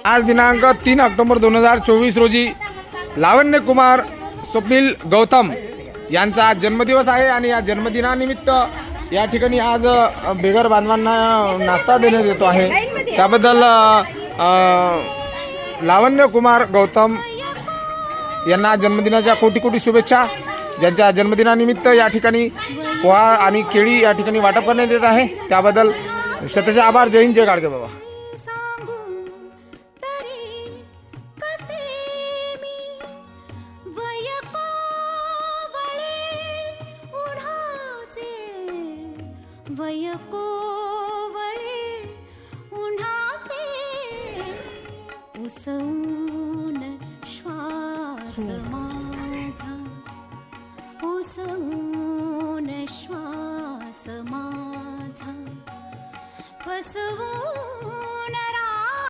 आज दिनांक 3 ऑक्टोबर 2024 रोजी लावण्य कुमार स्वप्नील गौतम यांचा जन्मदिवस आहे आणि या जन्मदिनानिमित्त या ठिकाणी आज बेघर बांधवांना नाश्ता देण्यात येतो आहे। त्याबद्दल लावण्य कुमार गौतम यांना जन्मदिनाच्या कोटी कोटी शुभेच्छा। ज्यांच्या जन्मदिनानिमित्त या ठिकाणी पोहा आणि केळी या ठिकाणी वाटप करण्यात येत आहे, त्याबद्दल शतशः आभार। जय हिंद, जय गाडगे बाबा। वयकोवळे उन्हाचे उसवून श्वास